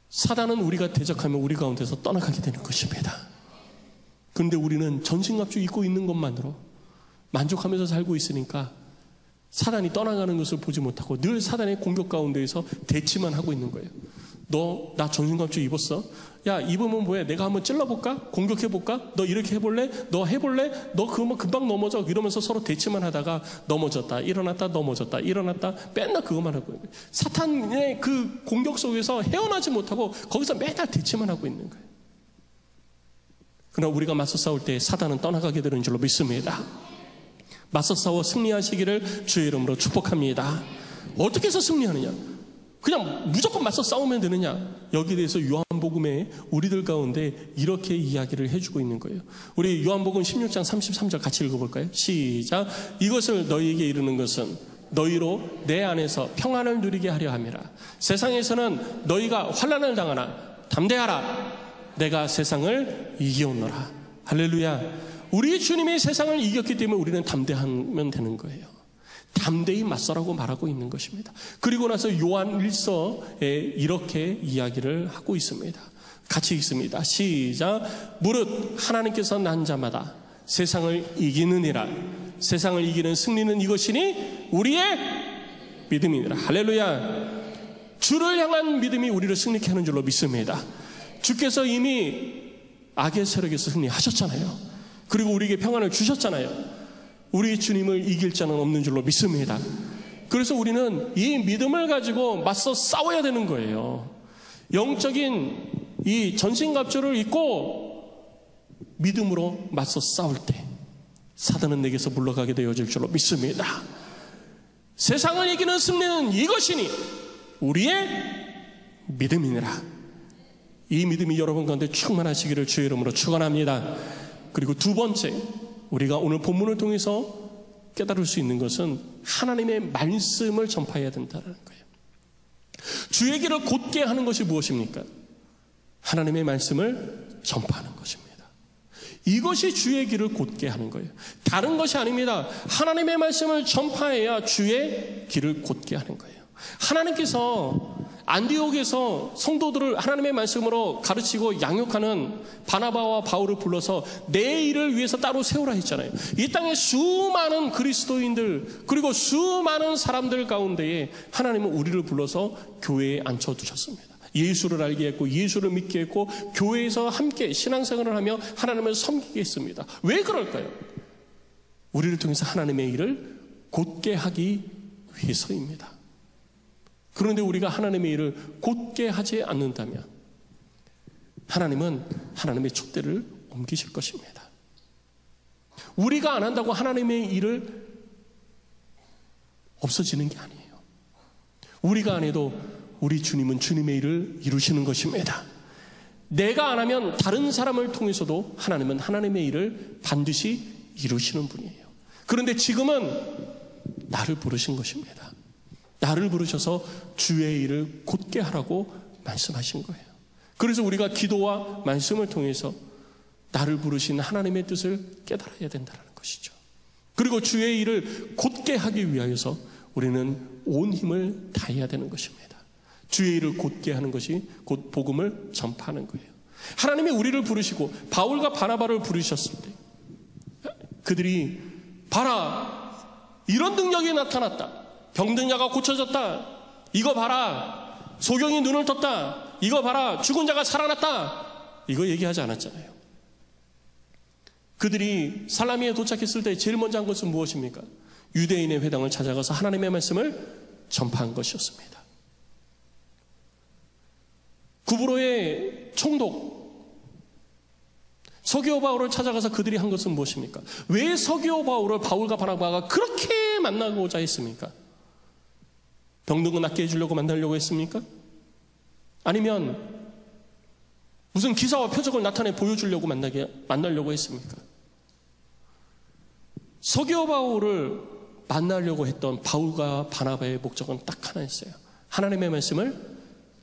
사단은 우리가 대적하면 우리 가운데서 떠나가게 되는 것입니다. 그런데 우리는 전신갑주 입고 있는 것만으로 만족하면서 살고 있으니까 사단이 떠나가는 것을 보지 못하고 늘 사단의 공격 가운데에서 대치만 하고 있는 거예요. 너 나 전신갑주 입었어? 야, 입으면 뭐해? 내가 한번 찔러볼까? 공격해볼까? 너 이렇게 해볼래? 너 해볼래? 너 그거만 금방 넘어져. 이러면서 서로 대치만 하다가 넘어졌다 일어났다 넘어졌다 일어났다 맨날 그것만 하고 있는 거예요. 사탄의 그 공격 속에서 헤어나지 못하고 거기서 매달 대치만 하고 있는 거예요. 그러나 우리가 맞서 싸울 때 사단은 떠나가게 되는 줄로 믿습니다. 맞서 싸워 승리하시기를 주의 이름으로 축복합니다. 어떻게 해서 승리하느냐? 그냥 무조건 맞서 싸우면 되느냐? 여기에 대해서 요한복음에 우리들 가운데 이렇게 이야기를 해주고 있는 거예요. 우리 요한복음 16장 33절 같이 읽어볼까요? 시작. 이것을 너희에게 이르는 것은 너희로 내 안에서 평안을 누리게 하려 함이라. 세상에서는 너희가 환난을 당하나 담대하라. 내가 세상을 이겨오노라. 할렐루야. 우리 주님이 세상을 이겼기 때문에 우리는 담대하면 되는 거예요. 담대히 맞서라고 말하고 있는 것입니다. 그리고 나서 요한 1서에 이렇게 이야기를 하고 있습니다. 같이 읽습니다. 시작. 무릇 하나님께서 난 자마다 세상을 이기느니라. 세상을 이기는 승리는 이것이니 우리의 믿음이니라. 할렐루야. 주를 향한 믿음이 우리를 승리케 하는 줄로 믿습니다. 주께서 이미 악의 세력에서 승리하셨잖아요. 그리고 우리에게 평안을 주셨잖아요. 우리 주님을 이길 자는 없는 줄로 믿습니다. 그래서 우리는 이 믿음을 가지고 맞서 싸워야 되는 거예요. 영적인 이 전신갑주를 입고 믿음으로 맞서 싸울 때 사단은 내게서 물러가게 되어질 줄로 믿습니다. 세상을 이기는 승리는 이것이니 우리의 믿음이니라. 이 믿음이 여러분 가운데 충만하시기를 주의 이름으로 축원합니다. 그리고 두 번째, 우리가 오늘 본문을 통해서 깨달을 수 있는 것은 하나님의 말씀을 전파해야 된다는 거예요. 주의 길을 곧게 하는 것이 무엇입니까? 하나님의 말씀을 전파하는 것입니다. 이것이 주의 길을 곧게 하는 거예요. 다른 것이 아닙니다. 하나님의 말씀을 전파해야 주의 길을 곧게 하는 거예요. 하나님께서 안디옥에서 성도들을 하나님의 말씀으로 가르치고 양육하는 바나바와 바울을 불러서 내 일을 위해서 따로 세우라 했잖아요. 이 땅에 수많은 그리스도인들 그리고 수많은 사람들 가운데에 하나님은 우리를 불러서 교회에 앉혀두셨습니다. 예수를 알게 했고 예수를 믿게 했고 교회에서 함께 신앙생활을 하며 하나님을 섬기게 했습니다. 왜 그럴까요? 우리를 통해서 하나님의 일을 곧게 하기 위해서입니다. 그런데 우리가 하나님의 일을 곧게 하지 않는다면 하나님은 하나님의 촛대를 옮기실 것입니다. 우리가 안 한다고 하나님의 일을 없어지는 게 아니에요. 우리가 안 해도 우리 주님은 주님의 일을 이루시는 것입니다. 내가 안 하면 다른 사람을 통해서도 하나님은 하나님의 일을 반드시 이루시는 분이에요. 그런데 지금은 나를 부르신 것입니다. 나를 부르셔서 주의 일을 곧게 하라고 말씀하신 거예요. 그래서 우리가 기도와 말씀을 통해서 나를 부르신 하나님의 뜻을 깨달아야 된다는 것이죠. 그리고 주의 일을 곧게 하기 위하여서 우리는 온 힘을 다해야 되는 것입니다. 주의 일을 곧게 하는 것이 곧 복음을 전파하는 거예요. 하나님이 우리를 부르시고 바울과 바나바를 부르셨을 때 그들이 봐라, 이런 능력이 나타났다. 병든 자가 고쳐졌다. 이거 봐라, 소경이 눈을 떴다. 이거 봐라, 죽은 자가 살아났다. 이거 얘기하지 않았잖아요. 그들이 살라미에 도착했을 때 제일 먼저 한 것은 무엇입니까? 유대인의 회당을 찾아가서 하나님의 말씀을 전파한 것이었습니다. 구브로의 총독 서기오 바울을 찾아가서 그들이 한 것은 무엇입니까? 왜 서기오 바울을 바울과 바나바가 그렇게 만나고자 했습니까? 병든 거 낫게 해주려고 만나려고 했습니까? 아니면 무슨 기사와 표적을 나타내 보여주려고 만나려고 했습니까? 서기오 바울을 만나려고 했던 바울과 바나바의 목적은 딱 하나였어요. 하나님의 말씀을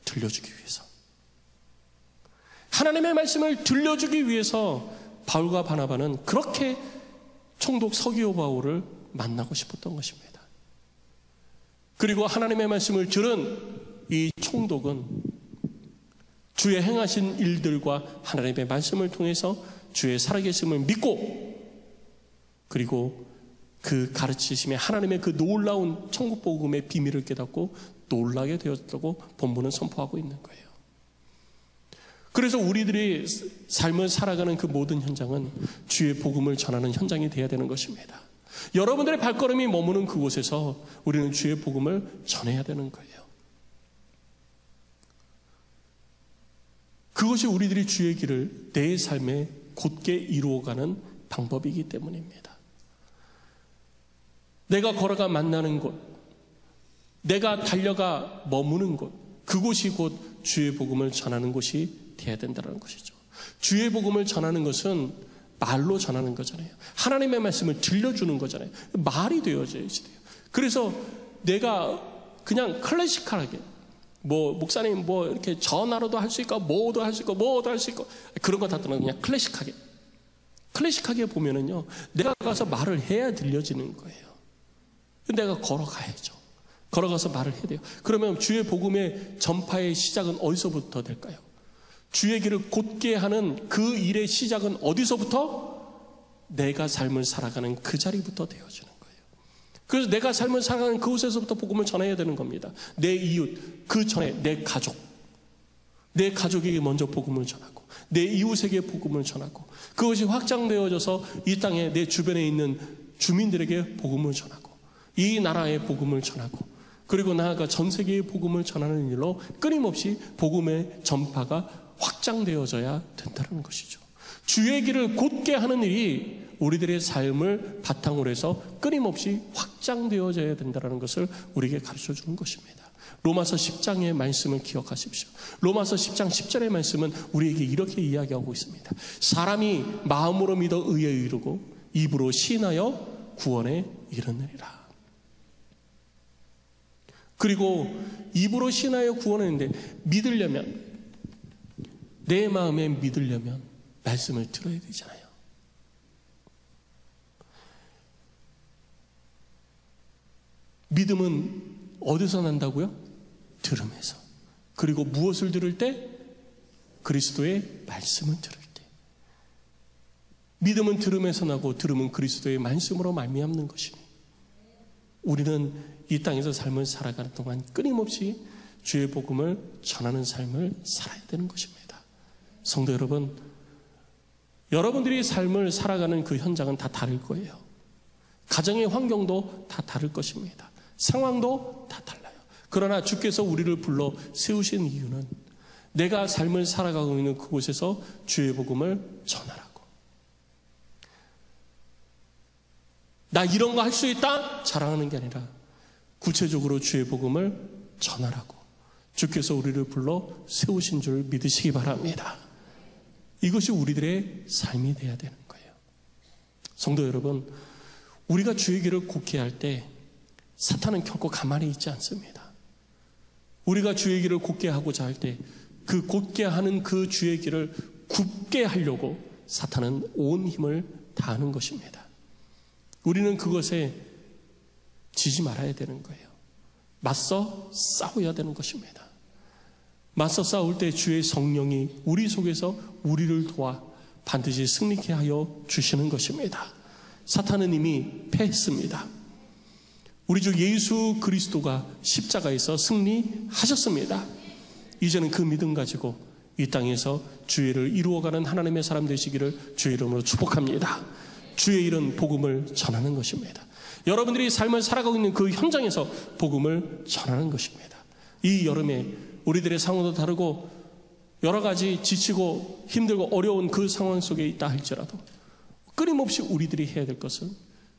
들려주기 위해서. 하나님의 말씀을 들려주기 위해서 바울과 바나바는 그렇게 총독 서기오 바울을 만나고 싶었던 것입니다. 그리고 하나님의 말씀을 들은 이 총독은 주의 행하신 일들과 하나님의 말씀을 통해서 주의 살아계심을 믿고 그리고 그 가르치심에 하나님의 그 놀라운 천국 복음의 비밀을 깨닫고 놀라게 되었다고 본문은 선포하고 있는 거예요. 그래서 우리들의 삶을 살아가는 그 모든 현장은 주의 복음을 전하는 현장이 되어야 되는 것입니다. 여러분들의 발걸음이 머무는 그곳에서 우리는 주의 복음을 전해야 되는 거예요. 그것이 우리들이 주의 길을 내 삶에 곧게 이루어가는 방법이기 때문입니다. 내가 걸어가 만나는 곳, 내가 달려가 머무는 곳, 그곳이 곧 주의 복음을 전하는 곳이 되어야 된다는 것이죠. 주의 복음을 전하는 것은 말로 전하는 거잖아요. 하나님의 말씀을 들려주는 거잖아요. 말이 되어져야지 돼요. 그래서 내가 그냥 클래식하게 목사님 이렇게 전화로도 할 수 있고 뭐도 할 수 있고 뭐도 할 수 있고 그런 거 다 떠나고 그냥 클래식하게 보면은요, 내가 가서 말을 해야 들려지는 거예요. 내가 걸어가야죠. 걸어가서 말을 해야 돼요. 그러면 주의 복음의 전파의 시작은 어디서부터 될까요? 주의 길을 곧게 하는 그 일의 시작은 어디서부터? 내가 삶을 살아가는 그 자리부터 되어지는 거예요. 그래서 내가 삶을 살아가는 그곳에서부터 복음을 전해야 되는 겁니다. 내 이웃, 그 전에 내 가족, 내 가족에게 먼저 복음을 전하고 내 이웃에게 복음을 전하고 그것이 확장되어져서 이 땅에 내 주변에 있는 주민들에게 복음을 전하고 이 나라에 복음을 전하고 그리고 나아가 전 세계에 복음을 전하는 일로 끊임없이 복음의 전파가 확장되어져야 된다는 것이죠. 주의 길을 곧게 하는 일이 우리들의 삶을 바탕으로 해서 끊임없이 확장되어져야 된다는 것을 우리에게 가르쳐 주는 것입니다. 로마서 10장의 말씀을 기억하십시오. 로마서 10장 10절의 말씀은 우리에게 이렇게 이야기하고 있습니다. 사람이 마음으로 믿어 의에 이르고 입으로 시인하여 구원에 이르느니라. 그리고 입으로 신하여 구원했는데 믿으려면, 내 마음에 믿으려면 말씀을 들어야 되잖아요. 믿음은 어디서 난다고요? 들음에서. 그리고 무엇을 들을 때? 그리스도의 말씀을 들을 때. 믿음은 들음에서 나고 들음은 그리스도의 말씀으로 말미암는 것이니, 우리는 이 땅에서 삶을 살아가는 동안 끊임없이 주의 복음을 전하는 삶을 살아야 되는 것입니다. 성도 여러분, 여러분들이 삶을 살아가는 그 현장은 다 다를 거예요. 가정의 환경도 다 다를 것입니다. 상황도 다 달라요. 그러나 주께서 우리를 불러 세우신 이유는 내가 삶을 살아가고 있는 그곳에서 주의 복음을 전하라고. 나 이런 거 할 수 있다 자랑하는 게 아니라 구체적으로 주의 복음을 전하라고 주께서 우리를 불러 세우신 줄 믿으시기 바랍니다. 이것이 우리들의 삶이 되어야 되는 거예요. 성도 여러분, 우리가 주의 길을 곱게 할 때 사탄은 결코 가만히 있지 않습니다. 우리가 주의 길을 곱게 하고자 할 때 그 곱게 하는 그 주의 길을 굽게 하려고 사탄은 온 힘을 다하는 것입니다. 우리는 그것에 지지 말아야 되는 거예요. 맞서 싸워야 되는 것입니다. 맞서 싸울 때 주의 성령이 우리 속에서 우리를 도와 반드시 승리케 하여 주시는 것입니다. 사탄은 이미 패했습니다. 우리 주 예수 그리스도가 십자가에서 승리하셨습니다. 이제는 그 믿음 가지고 이 땅에서 주의 일을 이루어가는 하나님의 사람 되시기를 주의 이름으로 축복합니다. 주의 일은 복음을 전하는 것입니다. 여러분들이 삶을 살아가고 있는 그 현장에서 복음을 전하는 것입니다. 이 여름에 우리들의 상황도 다르고 여러 가지 지치고 힘들고 어려운 그 상황 속에 있다 할지라도 끊임없이 우리들이 해야 될 것은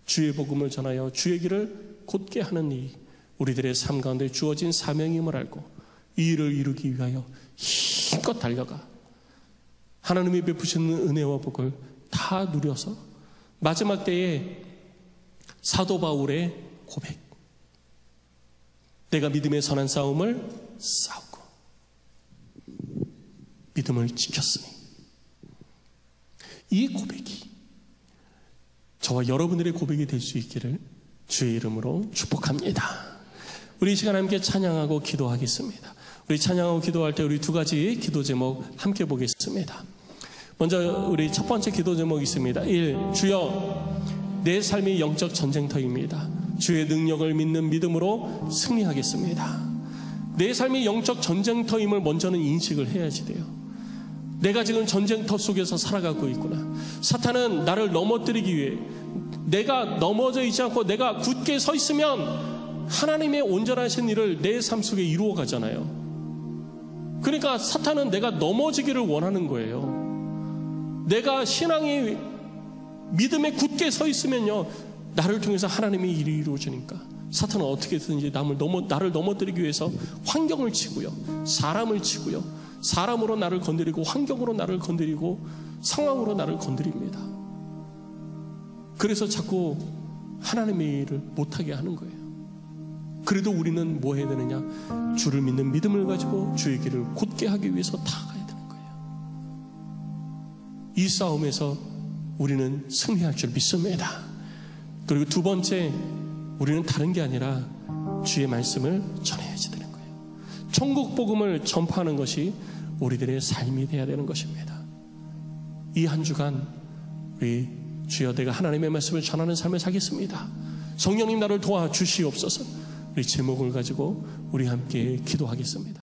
주의 복음을 전하여 주의 길을 곧게 하는 이 우리들의 삶 가운데 주어진 사명임을 알고 이 일을 이루기 위하여 힘껏 달려가 하나님이 베푸시는 은혜와 복을 다 누려서 마지막 때에 사도 바울의 고백, 내가 믿음의 선한 싸움을 싸우고 믿음을 지켰으니, 이 고백이 저와 여러분들의 고백이 될 수 있기를 주의 이름으로 축복합니다. 우리 이 시간 함께 찬양하고 기도하겠습니다. 우리 찬양하고 기도할 때 우리 두 가지 기도 제목 함께 보겠습니다. 먼저 우리 첫 번째 기도 제목이 있습니다. 1. 주여, 내 삶이 영적 전쟁터입니다. 주의 능력을 믿는 믿음으로 승리하겠습니다. 내 삶이 영적 전쟁터임을 먼저는 인식을 해야지 돼요. 내가 지금 전쟁터 속에서 살아가고 있구나. 사탄은 나를 넘어뜨리기 위해 내가 넘어져 있지 않고 내가 굳게 서 있으면 하나님의 온전하신 일을 내 삶 속에 이루어 가잖아요. 그러니까 사탄은 내가 넘어지기를 원하는 거예요. 내가 신앙이 믿음에 굳게 서 있으면요, 나를 통해서 하나님의 일이 이루어지니까 사탄은 어떻게든지 나를 넘어뜨리기 위해서 환경을 치고요, 사람을 치고요, 사람으로 나를 건드리고 환경으로 나를 건드리고 상황으로 나를 건드립니다. 그래서 자꾸 하나님의 일을 못하게 하는 거예요. 그래도 우리는 뭐 해야 되느냐? 주를 믿는 믿음을 가지고 주의 길을 곧게 하기 위해서 나아가야 되는 거예요. 이 싸움에서 우리는 승리할 줄 믿습니다. 그리고 두 번째, 우리는 다른 게 아니라 주의 말씀을 전해야지 되는 거예요. 천국 복음을 전파하는 것이 우리들의 삶이 되어야 되는 것입니다. 이 한 주간 우리 주여, 내가 하나님의 말씀을 전하는 삶을 살겠습니다. 성령님 나를 도와주시옵소서. 우리 제목을 가지고 우리 함께 기도하겠습니다.